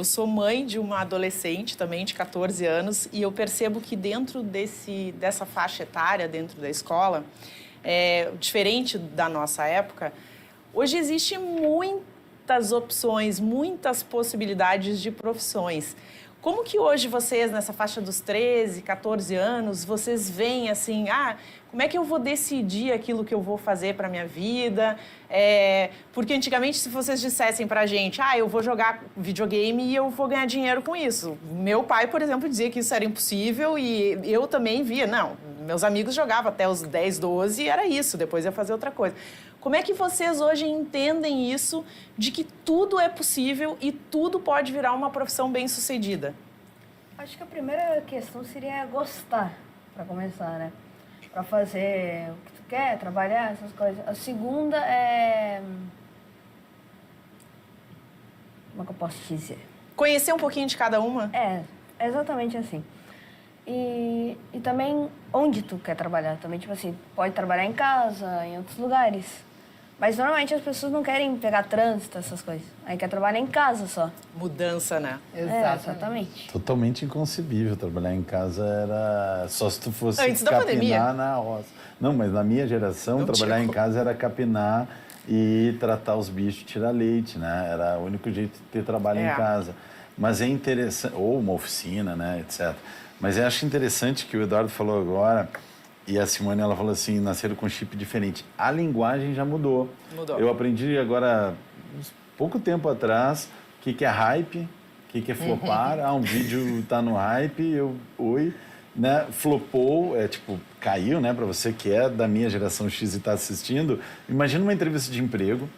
Eu sou mãe de uma adolescente também de 14 anos e eu percebo que dentro dessa faixa etária, dentro da escola, diferente da nossa época, hoje existem muitas opções, muitas possibilidades de profissões. Como que hoje vocês, nessa faixa dos 13, 14 anos, vocês veem assim, como é que eu vou decidir aquilo que eu vou fazer para a minha vida? Porque antigamente, se vocês dissessem para a gente, eu vou jogar videogame e eu vou ganhar dinheiro com isso. Meu pai, por exemplo, dizia que isso era impossível e eu também via, não, meus amigos jogavam até os 10, 12 e era isso, depois ia fazer outra coisa. Como é que vocês hoje entendem isso de que tudo é possível e tudo pode virar uma profissão bem-sucedida? Acho que a primeira questão seria gostar, para começar, né? Para fazer o que tu quer, trabalhar, essas coisas. A segunda é... Como é que eu posso dizer? Conhecer um pouquinho de cada uma? É exatamente assim. E também onde tu quer trabalhar. Também, tipo assim, pode trabalhar em casa, em outros lugares. Mas normalmente as pessoas não querem pegar trânsito, essas coisas. Aí quer trabalhar em casa só. Mudança, né? Exatamente. Totalmente inconcebível. Trabalhar em casa era só se tu fosse Antes da pandemia. capinar na roça. Não, mas na minha geração, trabalhar em casa era capinar e tratar os bichos, tirar leite, né? Era o único jeito de ter trabalho em casa. Mas é interessante... Ou uma oficina, né? Etc. Mas eu acho interessante que o Eduardo falou agora... E a Simone, ela falou assim, nasceram com chip diferente. A linguagem já mudou. Eu aprendi agora, pouco tempo atrás, o que é hype, o que é flopar. Um vídeo tá no hype, né? Flopou, caiu, né? Para você que é da minha geração X e tá assistindo. Imagina uma entrevista de emprego,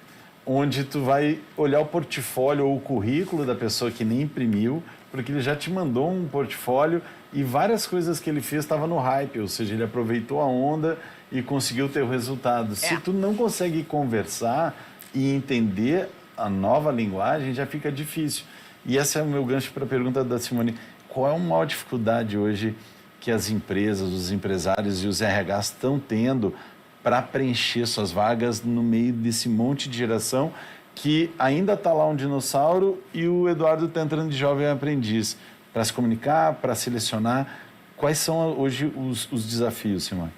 onde tu vai olhar o portfólio ou o currículo da pessoa que nem imprimiu, porque ele já te mandou um portfólio e várias coisas que ele fez estavam no hype, ou seja, ele aproveitou a onda e conseguiu ter o resultado. Se tu não consegue conversar e entender a nova linguagem, já fica difícil. E esse é o meu gancho para a pergunta da Simone. Qual é a maior dificuldade hoje que as empresas, os empresários e os RHs estão tendo para preencher suas vagas no meio desse monte de geração que ainda está lá um dinossauro e o Eduardo está entrando de jovem aprendiz? Para se comunicar, para selecionar. Quais são hoje os desafios, Simone?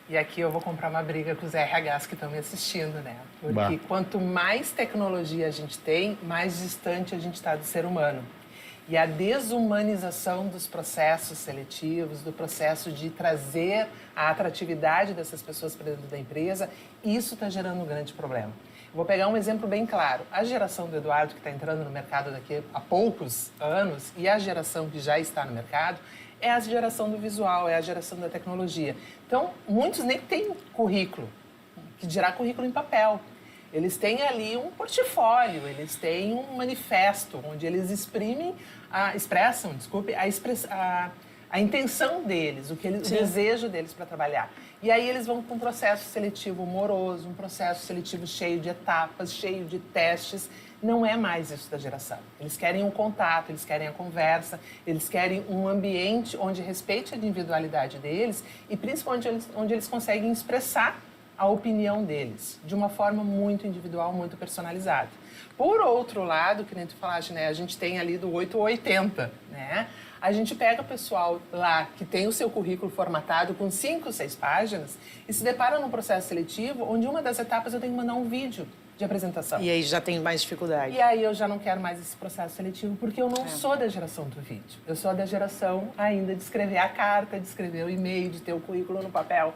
E aqui eu vou comprar uma briga com os RHs que estão me assistindo, né? Porque quanto mais tecnologia a gente tem, mais distante a gente está do ser humano. E a desumanização dos processos seletivos, do processo de trazer a atratividade dessas pessoas para dentro da empresa, isso está gerando um grande problema. Vou pegar um exemplo bem claro. A geração do Eduardo, que está entrando no mercado daqui a poucos anos, e a geração que já está no mercado, é a geração do visual, é a geração da tecnologia. Então, muitos nem têm currículo, que dirá currículo em papel. Eles têm ali um portfólio, eles têm um manifesto, onde eles expressam a intenção deles, o desejo deles para trabalhar. E aí eles vão para um processo seletivo moroso, um processo seletivo cheio de etapas, cheio de testes. Não é mais isso da geração. Eles querem um contato, eles querem a conversa, eles querem um ambiente onde respeite a individualidade deles e principalmente onde eles conseguem expressar a opinião deles de uma forma muito individual, muito personalizada. Por outro lado, que nem tu falaste, né, a gente tem ali do 8 ou 80, né? A gente pega o pessoal lá que tem o seu currículo formatado com 5, 6 páginas e se depara num processo seletivo onde uma das etapas eu tenho que mandar um vídeo de apresentação. E aí já tem mais dificuldade. E aí eu já não quero mais esse processo seletivo porque eu não sou da geração do vídeo. Eu sou da geração ainda de escrever a carta, de escrever o e-mail, de ter o currículo no papel.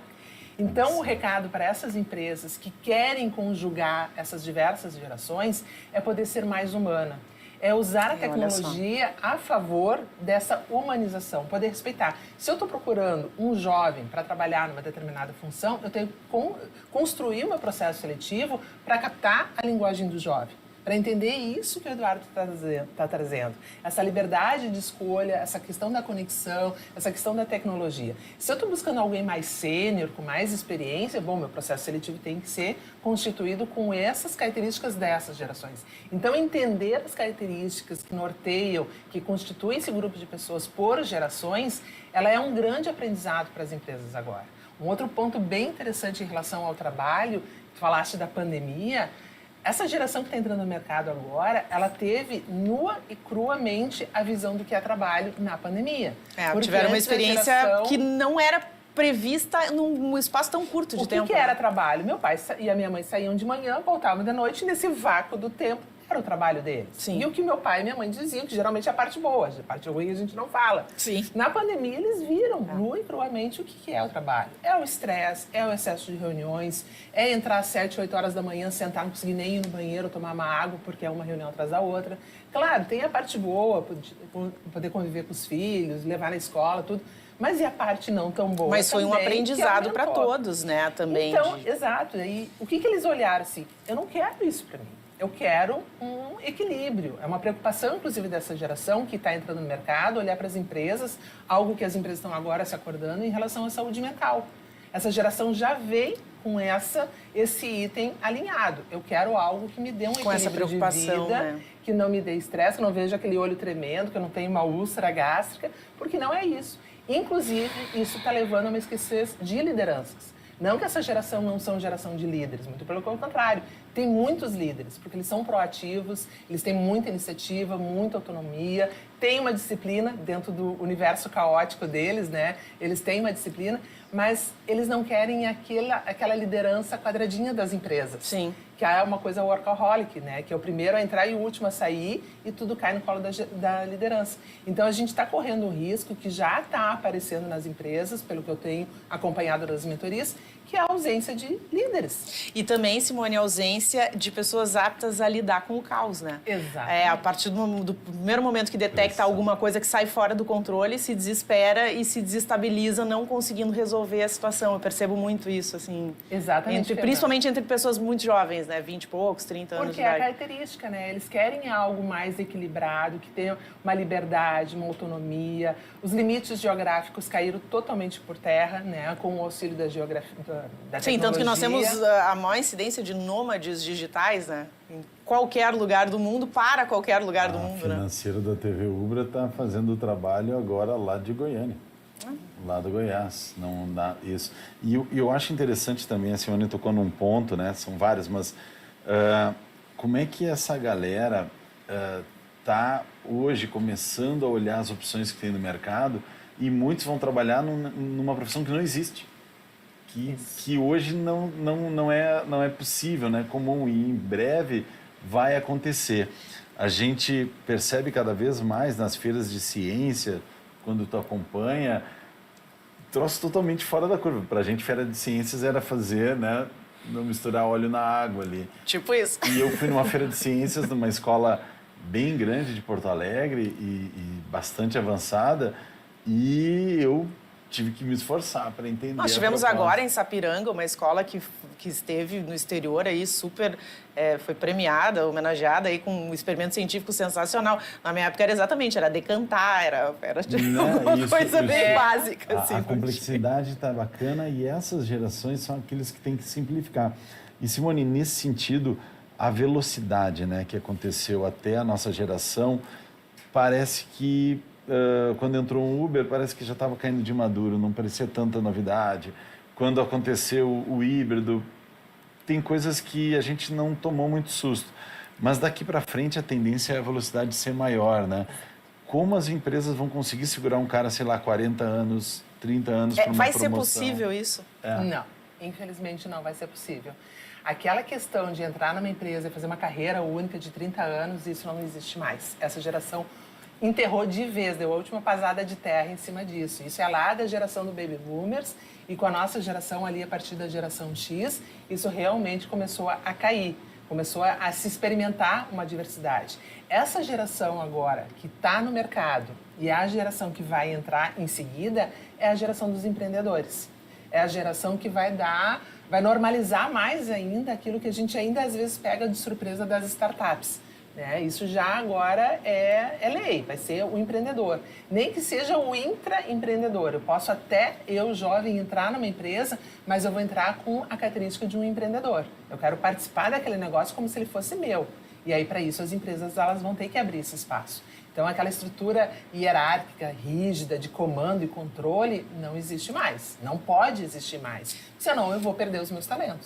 Então, o recado para essas empresas que querem conjugar essas diversas gerações é poder ser mais humana. É usar a tecnologia a favor dessa humanização, poder respeitar. Se eu estou procurando um jovem para trabalhar numa determinada função, eu tenho que construir o meu processo seletivo para captar a linguagem do jovem, para entender isso que o Eduardo está trazendo. Essa liberdade de escolha, essa questão da conexão, essa questão da tecnologia. Se eu estou buscando alguém mais sênior, com mais experiência, bom, meu processo seletivo tem que ser constituído com essas características dessas gerações. Então, entender as características que norteiam, que constituem esse grupo de pessoas por gerações, ela é um grande aprendizado para as empresas agora. Um outro ponto bem interessante em relação ao trabalho, falaste da pandemia, Essa geração que está entrando no mercado agora, ela teve nua e cruamente a visão do que é trabalho na pandemia. Tiveram uma experiência que não era prevista num espaço tão curto de tempo. O que era trabalho? Meu pai e a minha mãe saíam de manhã, voltavam de noite, e nesse vácuo do tempo era o trabalho deles. Sim. E o que meu pai e minha mãe diziam, que geralmente é a parte boa, a parte ruim a gente não fala. Sim. Na pandemia, eles viram nua e cruamente o que é o trabalho. É o estresse, é o excesso de reuniões, é entrar às 7, 8 horas da manhã, sentar, não conseguir nem ir no banheiro, tomar uma água, porque é uma reunião atrás da outra. Claro, tem a parte boa, poder conviver com os filhos, levar na escola, tudo. Mas e a parte não tão boa? Mas foi um também, aprendizado para todos, né, também. Então, exato. E o que eles olharam assim? Eu não quero isso para mim. Eu quero um equilíbrio. É uma preocupação, inclusive, dessa geração que está entrando no mercado, olhar para as empresas, algo que as empresas estão agora se acordando em relação à saúde mental. Essa geração já veio com esse item alinhado. Eu quero algo que me dê um equilíbrio essa preocupação, de vida, né? que não me dê estresse, que eu não veja aquele olho tremendo, que eu não tenha uma úlcera gástrica, porque não é isso. Inclusive, isso está levando a uma escassez de lideranças. Não que essa geração não são geração de líderes, muito pelo contrário. Tem muitos líderes, porque eles são proativos, eles têm muita iniciativa, muita autonomia, têm uma disciplina dentro do universo caótico deles, né? Eles têm uma disciplina, mas eles não querem aquela liderança quadradinha das empresas. Sim. Que é uma coisa workaholic, né? Que é o primeiro a entrar e o último a sair e tudo cai no colo da liderança. Então, a gente está correndo um risco que já está aparecendo nas empresas, pelo que eu tenho acompanhado das mentorias, que é a ausência de líderes. E também, Simone, a ausência de pessoas aptas a lidar com o caos, né? Exato. A partir do primeiro momento que detecta alguma coisa que sai fora do controle, se desespera e se desestabiliza, não conseguindo resolver a situação. Eu percebo muito isso, assim. Exatamente. Principalmente entre pessoas muito jovens, né? 20 e poucos, 30 anos de Porque é a idade. característica, né? Eles querem algo mais equilibrado, que tenha uma liberdade, uma autonomia. Os limites geográficos caíram totalmente por terra, né? Com o auxílio da geografia, da Sim, tecnologia. tanto que nós temos a maior incidência de nômades digitais, né? Em qualquer lugar do mundo, para qualquer lugar do mundo, né? A financeira da TV Ubra está fazendo o trabalho agora lá de Goiânia. Lá do Goiás, não dá isso. E eu acho interessante também, a Simone tocou num ponto, né? São vários, mas como é que essa galera está hoje começando a olhar as opções que tem no mercado e muitos vão trabalhar numa profissão que não existe. Que hoje não é possível, não é comum e em breve vai acontecer. A gente percebe cada vez mais nas feiras de ciência, quando tu acompanha, troço totalmente fora da curva. Pra gente, feira de ciências era fazer, né, não misturar óleo na água ali. Tipo isso. E eu fui numa feira de ciências numa escola bem grande de Porto Alegre e bastante avançada e eu tive que me esforçar para entender. Nós tivemos agora em Sapiranga uma escola que esteve no exterior aí super foi premiada, homenageada aí com um experimento científico sensacional. Na minha época era decantar, era uma coisa bem básica. Assim, a complexidade está bacana e essas gerações são aqueles que têm que simplificar. E Simone, nesse sentido, a velocidade, né, que aconteceu até a nossa geração, parece que quando entrou um Uber, parece que já estava caindo de maduro, não parecia tanta novidade. Quando aconteceu o híbrido, tem coisas que a gente não tomou muito susto. Mas daqui para frente a tendência é a velocidade ser maior, né? Como as empresas vão conseguir segurar um cara, sei lá, 40 anos, 30 anos para uma vai promoção? ser possível isso? Não, infelizmente não vai ser possível. Aquela questão de entrar numa empresa e fazer uma carreira única de 30 anos, isso não existe mais. Essa geração enterrou de vez, deu a última pasada de terra em cima disso. Isso é lá da geração do Baby Boomers e com a nossa geração ali, a partir da geração X, isso realmente começou a cair, começou a se experimentar uma diversidade. Essa geração agora, que está no mercado e é a geração que vai entrar em seguida, é a geração dos empreendedores. É a geração que vai normalizar mais ainda aquilo que a gente ainda às vezes pega de surpresa das startups. Isso já agora é lei, vai ser o empreendedor. Nem que seja o intraempreendedor. Eu posso até, jovem, entrar numa empresa, mas eu vou entrar com a característica de um empreendedor. Eu quero participar daquele negócio como se ele fosse meu. E aí, para isso, as empresas elas vão ter que abrir esse espaço. Então, aquela estrutura hierárquica, rígida, de comando e controle, não existe mais. Não pode existir mais. Senão, eu vou perder os meus talentos.